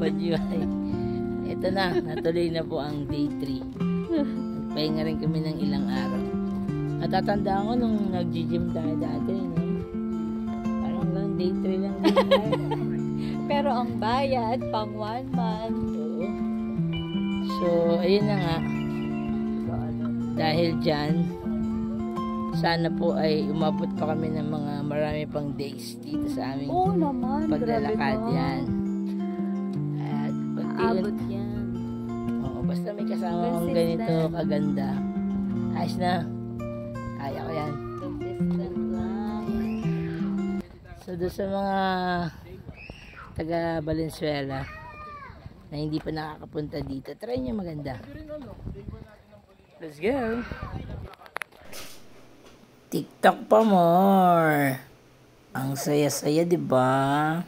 Bonjoy. Ito na, natuloy na po ang day 3. Nagpahinga rin kami ng ilang araw. Natatandaan ko nung nag-gym tayo dati, no? Parang lang day 3 lang din tayo. Pero ang bayad, pang 1 month. Oo. So, ayun na nga. Dahil dyan, sana po ay umabot pa kami ng mga marami pang days dito sa aming paglalakad yan. At Abot yan. Oo, basta may kasama kong ganito kaganda. Ayos na. Kaya ko yan. Consistent lang. So doon sa mga taga Valenzuela na hindi pa nakakapunta dito, try nyo, maganda. Let's go! TikTok pa more. Ang saya-saya, 'di ba?